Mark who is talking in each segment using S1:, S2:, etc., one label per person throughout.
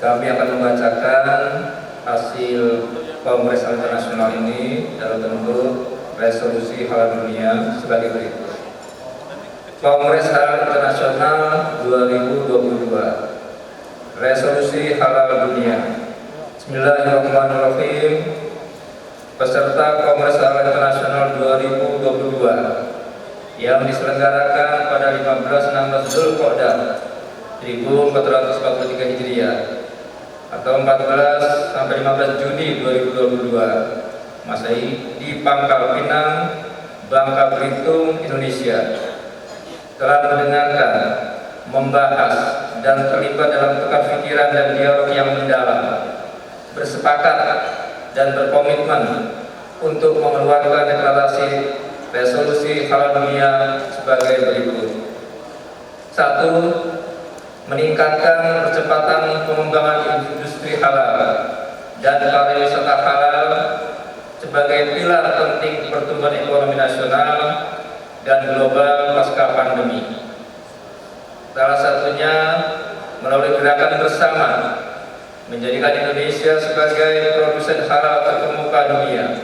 S1: Kami akan membacakan hasil Kongres Halal Internasional ini dalam bentuk resolusi halal dunia sebagai berikut. Kongres Halal Internasional 2022. Resolusi halal dunia. Bismillahirrahmanirrahim. Peserta Kongres Halal Internasional 2022 yang diselenggarakan pada 15-16 Zulqa'dah 1443 Hijriah atau 14 sampai 15 Juni 2022 Masehi di Pangkal Pinang, Bangka Belitung, Indonesia, telah mendengarkan, membahas, dan terlibat dalam tukar pikiran dan dialog yang mendalam, bersepakat dan berkomitmen untuk mengeluarkan deklarasi resolusi halal dunia sebagai berikut. 1. Meningkatkan percepatan pengembangan industri halal dan pariwisata halal sebagai pilar penting pertumbuhan ekonomi nasional dan global pasca pandemi. Salah satunya melalui gerakan bersama menjadikan Indonesia sebagai produsen halal terkemuka dunia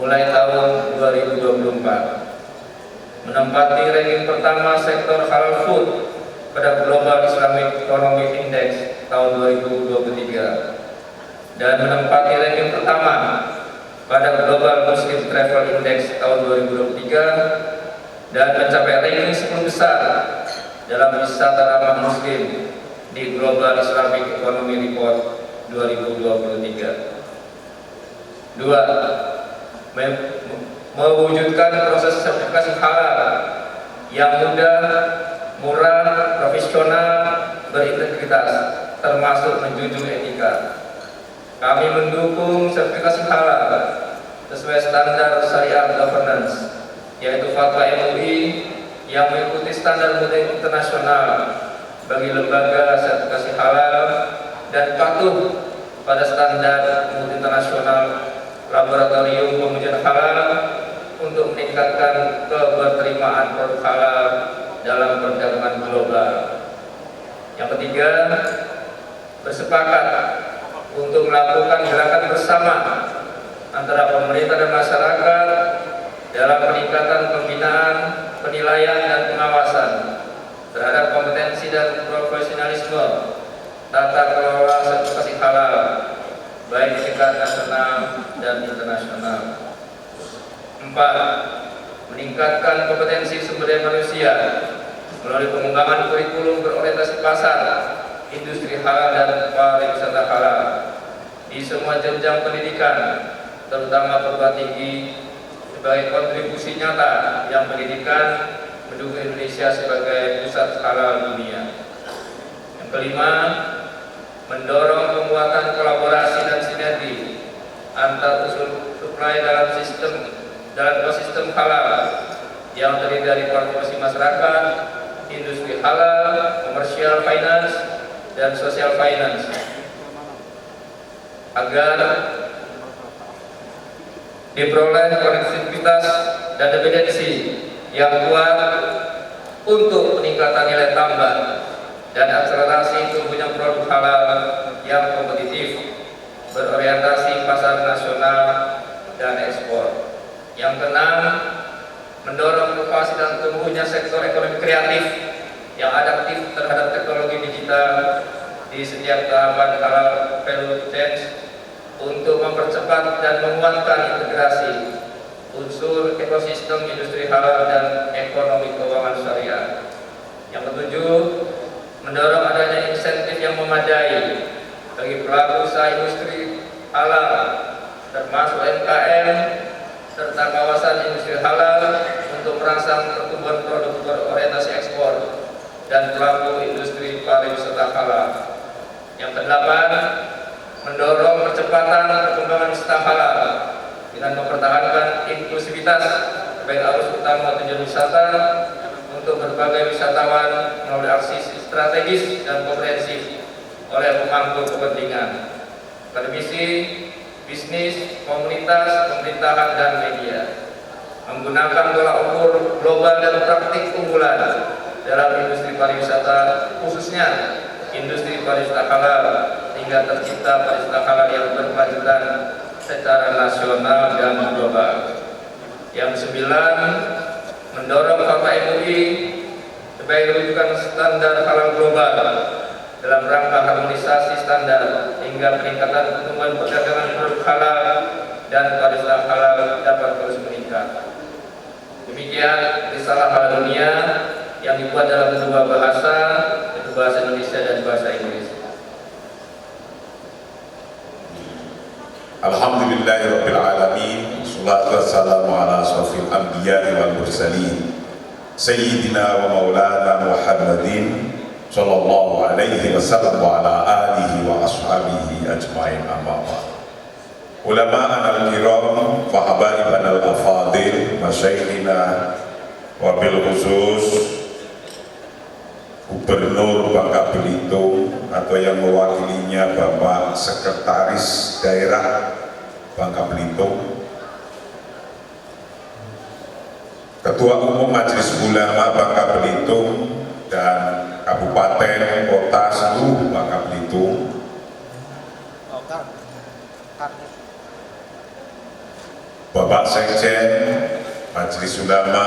S1: mulai tahun 2024, menempati ranking pertama sektor halal food pada Global Islamic Economic Index tahun 2023 dan menempati ranking pertama pada Global Muslim Travel Index tahun 2023 dan mencapai ranking 10 besar dalam wisata ramah muslim di Global Islamic Economy Report 2023. 2. Mewujudkan proses sertifikasi halal yang mudah, murah, profesional, berintegritas, termasuk menjunjung etika. Kami mendukung sertifikasi halal sesuai standar syariah governance, yaitu fatwa MUI yang mengikuti standar mutu internasional bagi lembaga sertifikasi halal dan patuh pada standar mutu internasional laboratorium pengujian halal untuk meningkatkan keberterimaan produk halal dalam perdagangan global. Yang ketiga, bersepakat untuk melakukan gerakan bersama antara pemerintah dan masyarakat dalam peningkatan pembinaan, penilaian, dan pengawasan terhadap kompetensi dan profesionalisme tata kelola sertifikasi halal baik di tingkat nasional dan internasional. 4. Meningkatkan kompetensi sumber daya manusia melalui pengembangan kurikulum berorientasi pasar, industri halal dan pariwisata halal di semua jenjang pendidikan, terutama perguruan tinggi, sebagai kontribusi nyata yang pendidikan mendukung Indonesia sebagai pusat halal dunia. Yang kelima, mendorong penguatan kolaborasi dan sinergi antar unsur supply dalam ekosistem halal yang terdiri dari partisipasi masyarakat, industri halal, commercial finance, dan social finance, agar diperoleh konektivitas dan dependensi yang kuat untuk peningkatan nilai tambah dan akselerasi tumbuhnya produk halal yang kompetitif, berorientasi pasar nasional dan ekspor. Yang keenam, mendorong inovasi dan tumbuhnya sektor ekonomi kreatif yang adaptif terhadap teknologi digital di setiap tahapan halal value chain untuk mempercepat dan menguatkan integrasi unsur ekosistem industri halal dan ekonomi keuangan syariah. Yang ketujuh, mendorong adanya insentif yang memadai bagi pelaku usaha industri halal termasuk UMKM serta kawasan industri halal untuk merangsang pertumbuhan produk berorientasi ekspor dan pelaku industri pariwisata halal. Yang kedelapan, mendorong percepatan perkembangan wisata halal dengan mempertahankan inklusivitas baik arus utama tujuan wisata untuk berbagai wisatawan melalui aksi strategis dan komprehensif oleh pemangku kepentingan, akademisi, bisnis, komunitas, pemerintahan, dan media, menggunakan tolak ukur global dan praktik unggulan dalam industri pariwisata, khususnya industri pariwisata halal, sehingga tercipta peristiwa halal yang berkelanjutan secara nasional dan global. Yang 9, mendorong Fatwa MUI sebagai rujukan standar halal global dalam rangka harmonisasi standar hingga peningkatan pertumbuhan perdagangan produk halal dan pariwisata halal dapat terus meningkat. Demikian risalah halal dunia yang dibuat dalam dua bahasa, yaitu bahasa Indonesia dan bahasa Inggris.
S2: Alhamdulillahirabbil alamin, wassalatu wassalamu ala asyrofil anbiya'i wal mursalin, sayyidina wa maulana Muhammadin sallallahu alaihi wasallam wa ala alihi wa ashabihi ajmain, amma ba'd. Ulama'ana al-kiram wa habaibana al-afadil, masyayikhina wa bil khusus Gubernur Bangka Belitung atau yang mewakilinya Bapak Sekretaris Daerah Bangka Belitung, Ketua Umum Majelis Ulama Bangka Belitung dan Kabupaten Kota seluruh Bangka Belitung, Bapak Sekjen Majelis Ulama,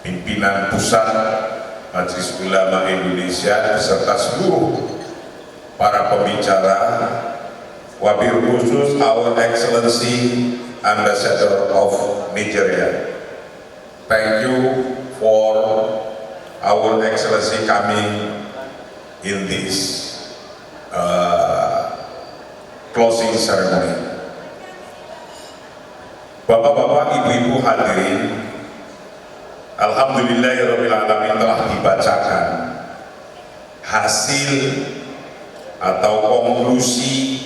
S2: pimpinan pusat Majelis Ulama Indonesia beserta seluruh para pembicara, wabil khusus Our Excellency Ambassador of Nigeria. Thank you for Our Excellency coming in this closing ceremony. Bapak-bapak, ibu-ibu hadirin, alhamdulillahirabbil alamin, telah dibacakan hasil atau konklusi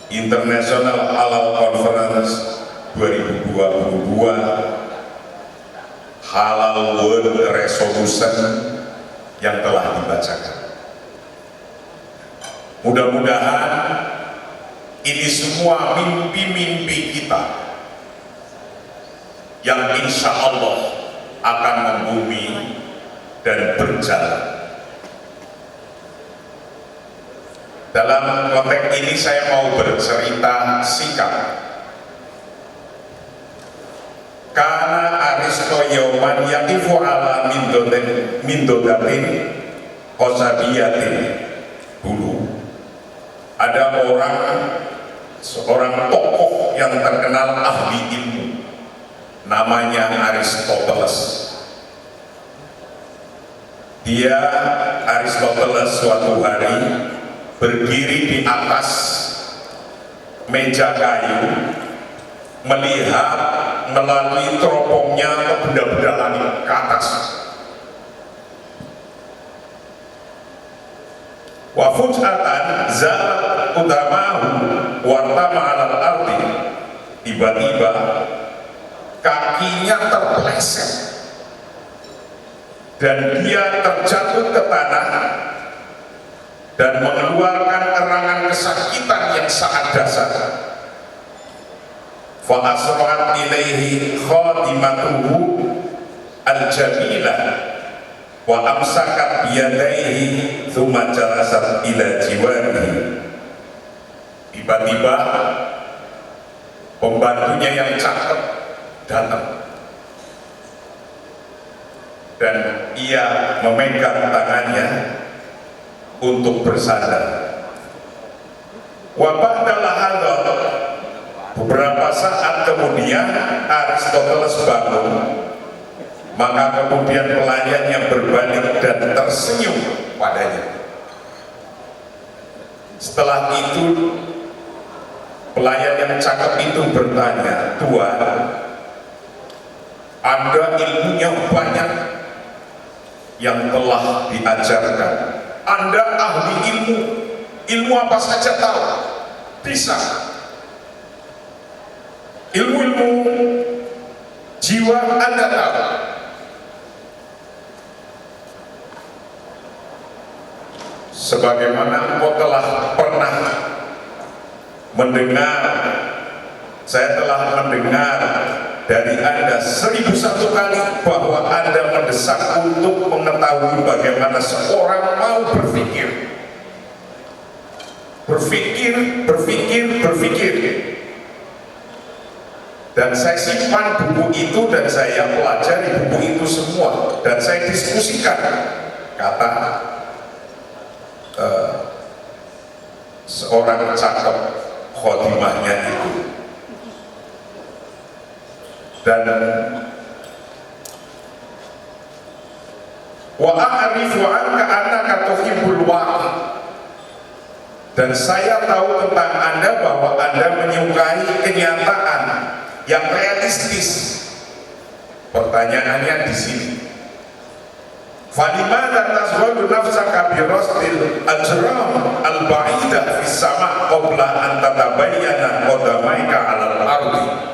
S2: International Halal Conference 2022 Halal World Resolution yang telah dibacakan. Mudah-mudahan ini semua mimpi-mimpi kita yang insya Allah akan membumi dan berjalan. Dalam konteks ini saya mau bercerita sikap. Karena Aristo Yauman yaqifu ala mindodatin qosabiyatin. Dulu ada seorang tokoh yang terkenal ahli ilmu, namanya Aristoteles. Dia Aristoteles suatu hari berdiri di atas meja kayu, melihat melalui teropongnya ke benda-benda langit ke atas. Wa fuj'atan zalat udamahu wartama 'alal ardi. Tiba-tiba kakinya terpeleset dan dia terjatuh ke tanah dan mengeluarkan erangan kesakitan yang sangat dahsyat. Fa asra'at ilaihi khatimatuhu al-jamilah wa amsakat biyadaihi thumma jalasat ila jiwarihi. Tiba-tiba pembantunya yang cakep datang dan ia memegang tangannya untuk bersandar. Wa ba'dal hadha, beberapa saat kemudian Aristoteles bangun, maka kemudian pelayannya berbalik dan tersenyum padanya. Setelah itu pelayan yang cakep itu bertanya, "Tuan, Anda ilmunya banyak yang telah diajarkan. Anda ahli ilmu, ilmu apa saja tahu, bisa. Ilmu-ilmu jiwa Anda tahu. Sebagaimana engkau telah pernah mendengar, saya telah mendengar dari Anda 1001 kali bahwa Anda mendesak untuk mengetahui bagaimana seorang mau berpikir. Berpikir. Dan saya simpan buku itu dan saya pelajari buku itu semua dan saya diskusikan kata seorang cakep khotimahnya itu. Dan wa a'rifu anka annaka tuhibbul waqi, dan saya tahu tentang Anda bahwa Anda menyukai kenyataan yang realistis. Pertanyaannya di sini, falimana tazwadu nafsaka bi rasdil ajram al-ba'idah fis sama' qabla an tatabayyana qadamaika 'alal ardi.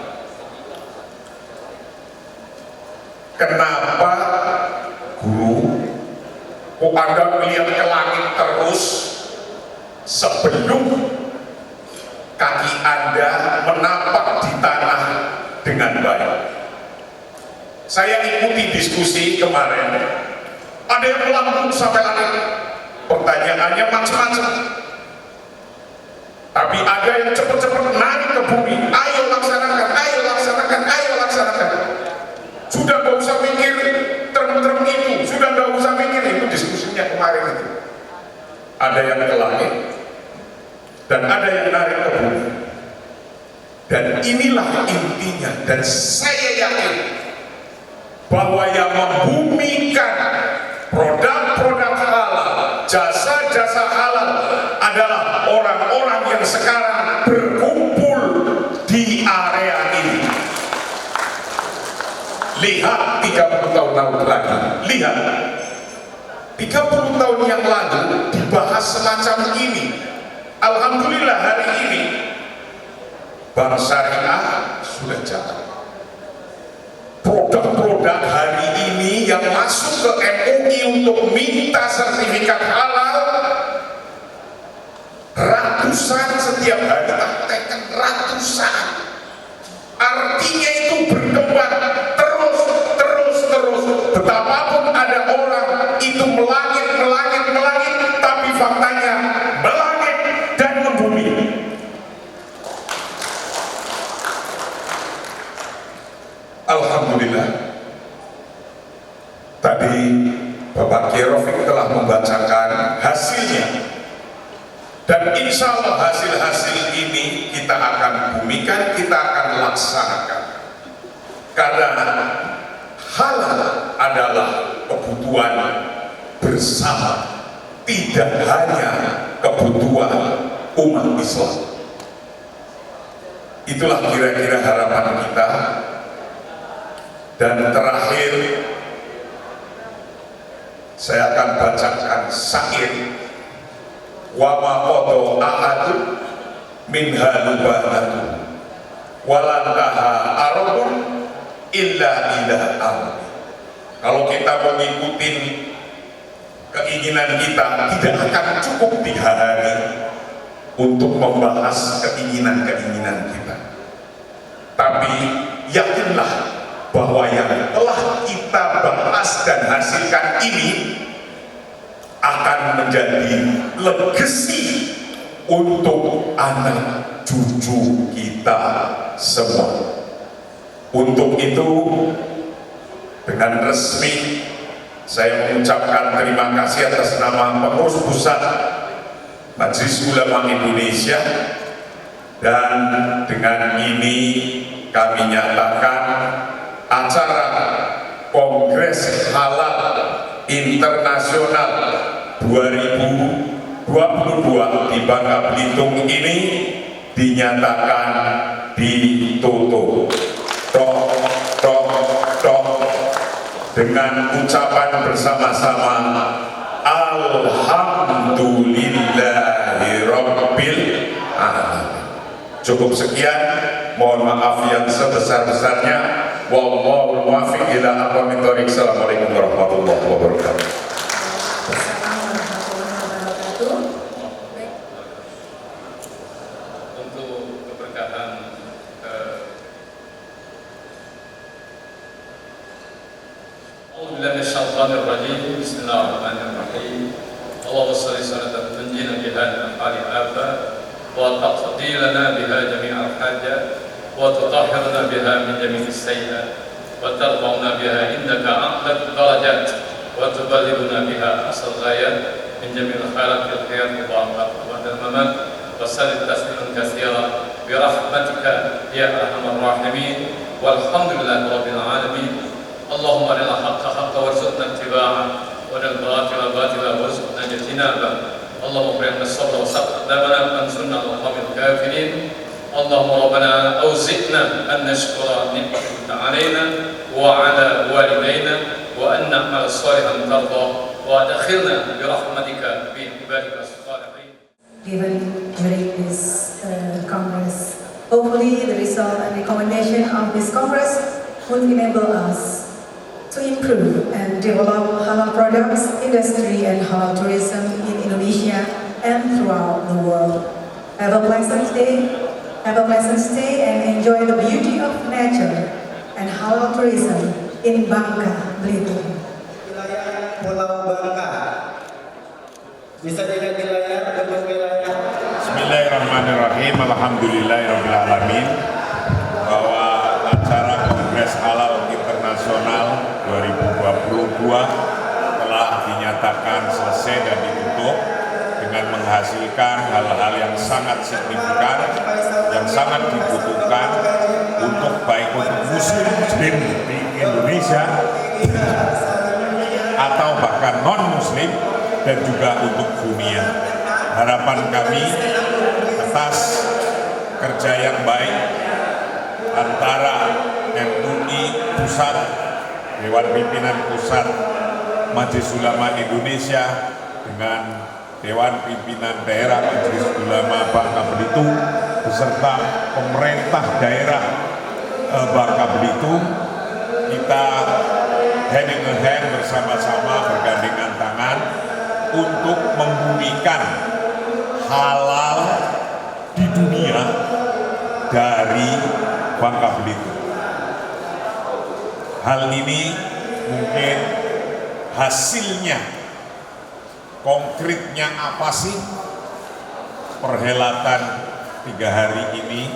S2: Kenapa guru kok Anda melihat ke langit terus sebelum kaki Anda menapak di tanah dengan baik? Saya ikuti diskusi kemarin, ada yang melambung sampai langit, pertanyaannya macam-macam, tapi ada yang cepat-cepat naik ke bumi, ayo laksanakan, sudah gak usah mikir term-term itu, sudah gak usah mikir itu. Diskusinya kemarin itu ada yang ke langit dan ada yang naik ke bumi, dan inilah intinya. Dan saya yakin bahwa yang membumikan produk-produk halal, jasa-jasa halal adalah orang-orang yang sekarang berkumpul di area ini. Lihat 30 tahun lagi, lihat 30 tahun yang lalu dibahas semacam ini. Alhamdulillah hari ini Bank Syariah sudah jalan. Produk-produk hari ini yang masuk ke MUI untuk minta sertifikat halal ratusan setiap hari, tekan ratusan. Artinya itu berkembang terus. Betapapun ada orang itu melangit, tapi faktanya melangit dan membumi. Alhamdulillah. Tadi Bapak Kiai Rafiq telah membacakan hasilnya, dan insya Allah hasil-hasil ini kita akan bumikan, kita akan laksanakan. Karena halal adalah kebutuhan bersama, tidak hanya kebutuhan umat Islam. Itulah kira-kira harapan kita. Dan terakhir saya akan bacakan syair, wa ma qada ahadun min halubanatu walantaha arabun illa ila ardi. Kalau kita mengikuti keinginan kita, tidak akan cukup 3 hari untuk membahas keinginan-keinginan kita. Tapi yakinlah bahwa yang telah kita bahas dan hasilkan ini akan menjadi legasi untuk anak cucu kita semua. Untuk itu, dengan resmi saya mengucapkan terima kasih atas nama pengurus pusat Majelis Ulama Indonesia, dan dengan ini kami nyatakan acara Kongres Halal Internasional 2022 di Bangka Belitung ini dinyatakan ditutup. Dengan ucapan bersama-sama Alhamdulillahirabbil alamin. Cukup sekian, mohon maaf yang sebesar-besarnya. Wallahul muwaffiq ila aqwamit thoriq. Assalamualaikum warahmatullahi wabarakatuh.
S1: Untuk keberkahan
S3: أعوذ بالله من الشيطان الرجيم بسم الله الرحمن الرحيم اللهم صل صلاة تنجينا بها من أفعال الآفات وتقضي لنا بها جميع الحاجات وتطهرنا بها من جميع السيئات وترفعنا بها عندك أعلى الدرجات وتبلغنا بها أقصى الغايات من جميع الخيرات في الحياة وبعد الممات وسلم تسليما كثيرا برحمتك يا أرحم الراحمين والحمد لله رب العالمين. اللهم أرنا الحق حقا وارزقنا اتباعه وارنا الباطل باطلا وارزقنا اجتنابه. اللهم اغفر الصبر وثبت أقدامنا وانصرنا على القوم الكافرين. اللهم ربنا أوزئنا أن نشكر نعمتك علينا وعلى والدينا وأن نعمل صالحا ترضى وأدخلنا برحمتك في عبادك الصالحين.
S4: Given during this Congress, hopefully the result and recommendation of this Congress would enable us to improve and develop halal products, industry and halal tourism in Indonesia and throughout the world. Have a pleasant stay and enjoy the beauty of nature and halal tourism in Bangka Belitung.
S5: Wilayah Pulau Bangka. Bisa dilihat di layar bentuk wilayah.
S2: Bismillahirrahmanirrahim. Alhamdulillahirrahmanirrahim. Bahwa acara Kongres Halal Internasional 2022 telah dinyatakan selesai dan ditutup dengan menghasilkan hal-hal yang sangat signifikan, yang sangat dibutuhkan untuk baik untuk muslim di Indonesia atau bahkan non-muslim dan juga untuk dunia. Harapan kami atas kerja yang baik antara MUI Pusat, Dewan Pimpinan Pusat Majelis Ulama Indonesia dengan Dewan Pimpinan Daerah Majelis Ulama Bangka Belitung beserta pemerintah daerah Bangka Belitung, kita hand in hand bersama-sama bergandengan tangan untuk membumikan halal di dunia dari Bangka Belitung. Hal ini mungkin hasilnya, konkretnya apa sih perhelatan 3 hari ini,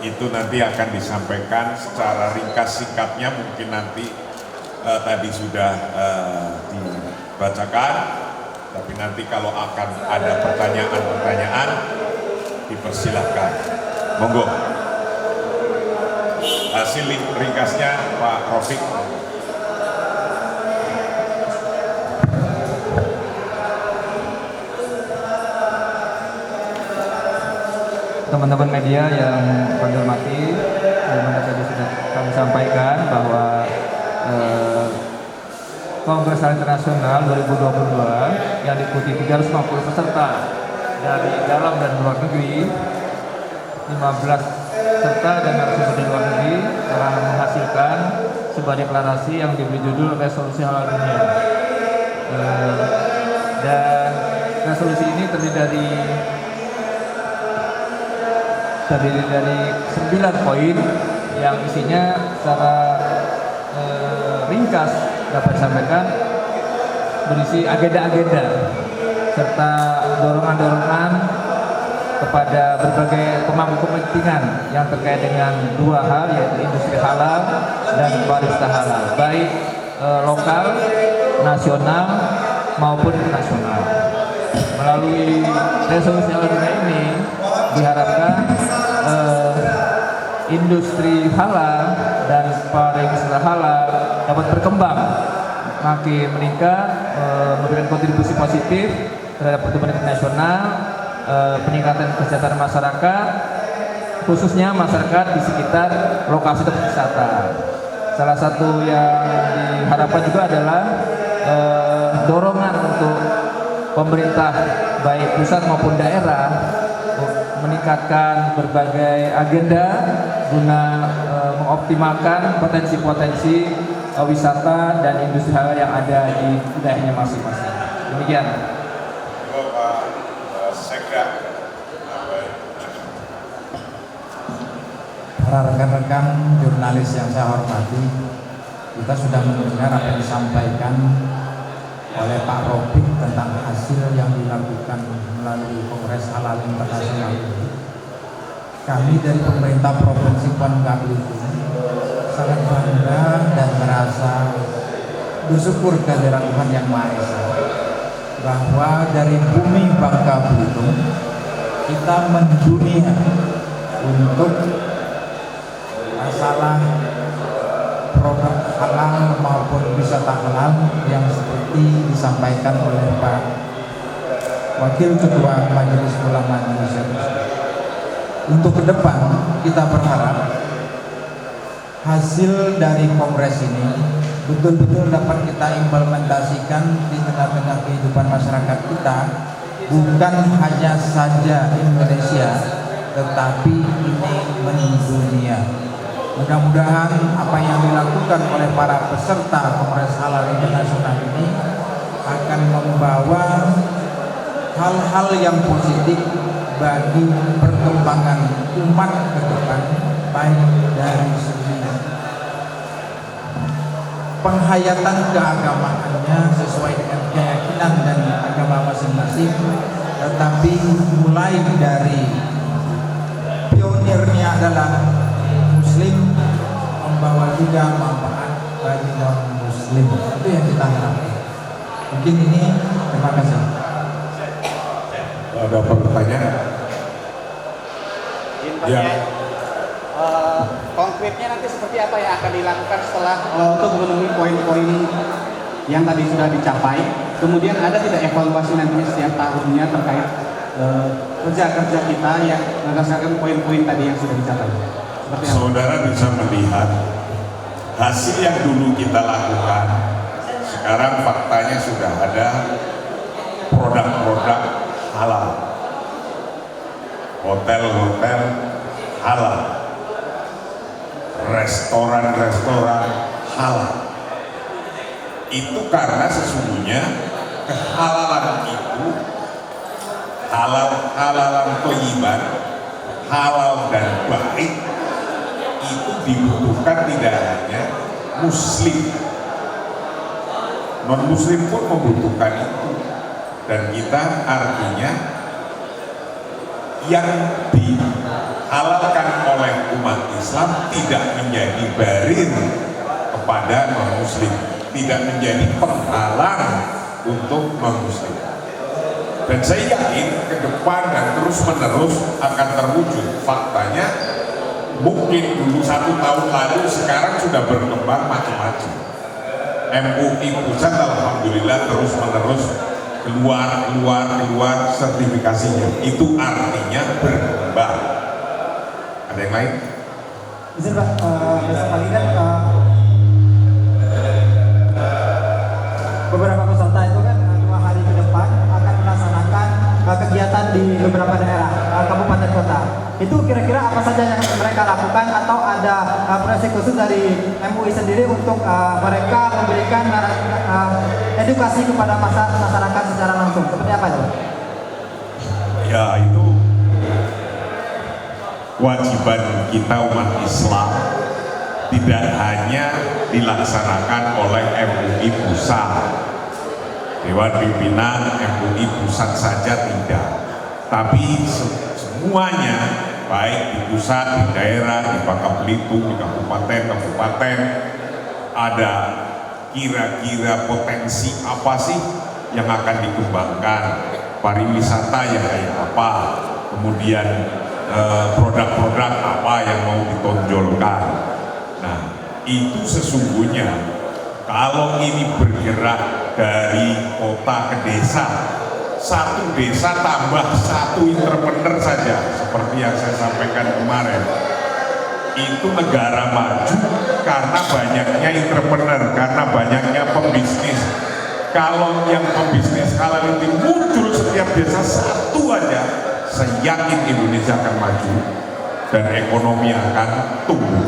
S2: itu nanti akan disampaikan secara ringkas singkatnya, mungkin nanti tadi sudah dibacakan, tapi nanti kalau akan ada pertanyaan-pertanyaan dipersilahkan. Monggo. Hasil ringkasnya Pak Rafiq.
S6: Teman-teman media yang kami hormati, bagaimana tadi sudah kami sampaikan bahwa Kongres Halal Internasional 2022 yang diikuti 350 peserta dari dalam dan luar negeri, 15 peserta dan narasumber dari luar negeri telah menghasilkan sebuah deklarasi yang diberi judul Resolusi Halal Dunia. Dan resolusi ini terdiri dari 9 poin yang isinya secara ringkas dapat disampaikan berisi agenda-agenda serta dorongan-dorongan kepada berbagai pemangku kepentingan yang terkait dengan 2 hal, yaitu industri halal dan pariwisata halal, baik lokal, nasional maupun internasional. Melalui resolusi halal dunia ini diharapkan industri halal dan pariwisata halal dapat berkembang, makin meningkat, memberikan kontribusi positif terhadap pertumbuhan internasional, peningkatan kesejahteraan masyarakat, khususnya masyarakat di sekitar lokasi tempat wisata. Salah satu yang diharapkan juga adalah dorongan untuk pemerintah baik pusat maupun daerah meningkatkan berbagai agenda guna mengoptimalkan potensi-potensi wisata dan industri halal yang ada di wilayahnya masing-masing. Demikian.
S7: Para rekan-rekan jurnalis yang saya hormati, kita sudah mendengar apa yang disampaikan oleh Pak Robin tentang hasil yang dilakukan melalui Kongres Halal Internasional ini. Kami dari pemerintah Provinsi Bangka Belitung sangat bangga dan merasa bersyukur kehadiran Tuhan Yang Maha Esa bahwa dari bumi Bangka Belitung kita mendunia untuk masalah produk halal maupun wisata halal yang seperti disampaikan oleh Pak Wakil Ketua Majelis Ulama Indonesia. Untuk ke depan kita berharap hasil dari kongres ini betul-betul dapat kita implementasikan di tengah-tengah kehidupan masyarakat kita, bukan hanya saja Indonesia tetapi ini mendunia. Mudah-mudahan apa yang dilakukan oleh para peserta Kongres Halal Internasional ini akan membawa hal-hal yang positif bagi perkembangan umat ke depan, baik dari segi penghayatan keagamaannya sesuai dengan keyakinan dan agama masing-masing, tetapi mulai dari pionirnya adalah Muslim membawa juga manfaat bagi non Muslim. Itu yang kita harapkan. Mungkin ini, terima kasih.
S2: Ada pertanyaan? Ya.
S8: Konkretnya nanti seperti apa yang akan dilakukan setelah untuk memenuhi poin-poin yang tadi sudah dicapai? Kemudian ada tidak evaluasi nantinya setiap tahunnya terkait kerja-kerja kita yang berdasarkan poin-poin tadi yang sudah dicapai? Seperti apa?
S2: Saudara bisa melihat hasil yang dulu kita lakukan, sekarang faktanya sudah ada produk-produk halal, hotel-hotel halal, restoran-restoran halal. Itu karena sesungguhnya kehalalan itu, halalan thayyiban, halal dan baik, itu dibutuhkan tidak hanya Muslim, non Muslim pun membutuhkan itu. Dan kita artinya yang dihalalkan oleh umat Islam tidak menjadi barir kepada non Muslim, tidak menjadi penghalang untuk non Muslim. Dan saya yakin ke depan dan terus menerus akan terwujud. Faktanya mungkin dulu 1 tahun lalu, sekarang sudah berkembang macam-macam. MUI pusat alhamdulillah terus menerus keluar sertifikasinya. Itu artinya berkembang. Ada yang lain?
S7: Izin Pak, besok pagi kan beberapa peserta itu kan 2 hari ke depan akan melaksanakan kegiatan di beberapa daerah, kabupaten kota. Itu kira-kira apa saja yang mereka lakukan, atau ada proyek khusus dari MUI sendiri untuk mereka memberikan edukasi kepada masyarakat secara langsung? Seperti apa itu?
S2: Ya, itu kewajiban kita umat Islam, tidak hanya dilaksanakan oleh MUI pusat, Dewan Pimpinan MUI pusat saja tidak, tapi semuanya, baik di pusat, di daerah, di Bangka Belitung, di kabupaten, ada kira-kira potensi apa sih yang akan dikembangkan, pariwisata yang kayak apa, kemudian produk-produk apa yang mau ditonjolkan. Nah, itu sesungguhnya kalau ini bergerak dari kota ke desa, satu desa tambah 1 entrepreneur saja, seperti yang saya sampaikan kemarin, itu negara maju karena banyaknya entrepreneur, karena banyaknya pembisnis. Kalau yang pembisnis halal itu muncul setiap desa 1 aja, saya yakin Indonesia akan maju dan ekonomi akan tumbuh.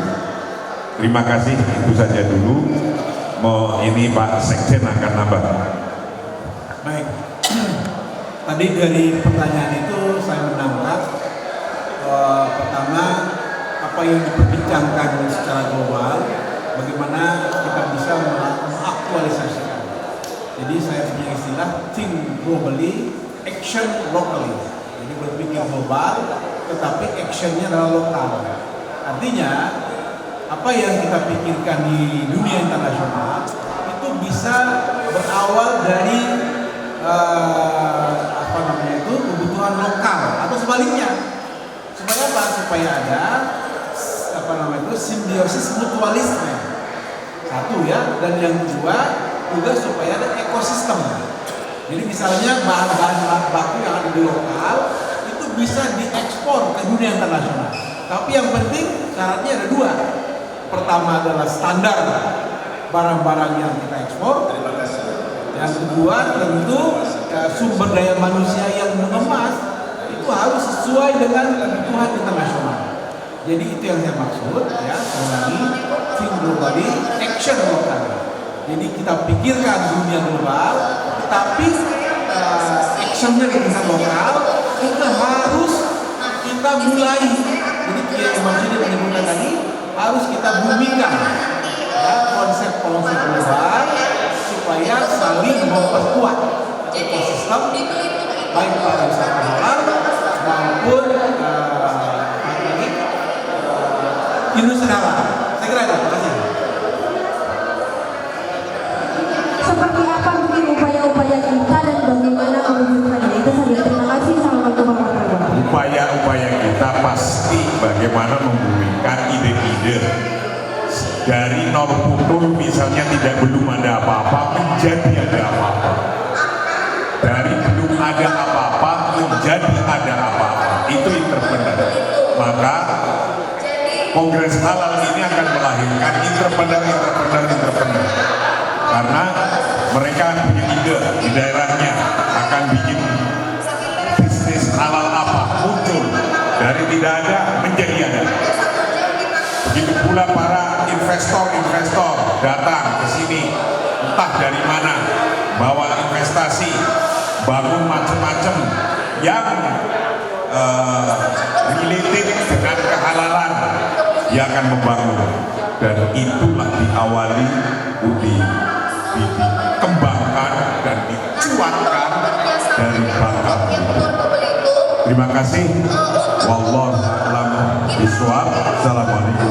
S2: Terima kasih, itu saja dulu. Ini Pak Sekjen akan nambah.
S5: Baik. Tadi dari pertanyaan itu saya menangkap pertama apa yang diperbincangkan secara global
S9: bagaimana kita bisa mengaktualisasikan. Jadi saya punya istilah think globally, action locally. Jadi berpikir global, tetapi actionnya adalah lokal. Artinya apa yang kita pikirkan di dunia internasional itu bisa berawal dari kebutuhan lokal atau sebaliknya. Supaya apa? Supaya ada simbiosis mutualisme. Satu ya, dan yang kedua juga supaya ada ekosistem. Jadi misalnya bahan-bahan baku yang ada di lokal itu bisa diekspor ke dunia internasional. Tapi yang penting syaratnya ada dua. Pertama adalah standar barang-barang yang kita ekspor. Yang kedua tentu sumber daya manusia yang mengemas itu harus sesuai dengan kebutuhan internasional. Jadi itu yang saya maksud ya, sekali lagi think globally, action lokal. Jadi kita pikirkan dunia global, tapi actionnya di tingkat lokal itu harus kita mulai. Jadi yang maksudnya menyebutkan tadi harus kita bumikan ya, konsep-konsep global supaya saling memperkuat ekosistem baik pariwisata halal maupun industri halal. Saya kira itu. Terima kasih.
S10: Seperti apa mungkin upaya-upaya kita dan bagaimana mewujudkannya? Itu saja. Terima kasih. Assalamualaikum warahmatullahi wabarakatuh.
S2: Upaya-upaya kita pasti bagaimana membumikan ide-ide dari nol putul, misalnya belum ada apa-apa menjadi ada apa-apa, dari belum ada apa-apa menjadi ada apa-apa, itu entrepreneur. Maka Kongres Halal ini akan melahirkan entrepreneur karena mereka punya ide di daerahnya akan bikin bisnis halal apa, muncul dari tidak ada menjadi ada. Begitu pula para investor datang ke sini, entah dari mana, bawa investasi, bangun macam-macam yang related dengan kehalalan, dia akan membangun, dan itulah diawali, dikembangkan dan dicuatkan dari Bangka. Terima kasih. Wallahu a'lam bishawab. Assalamualaikum.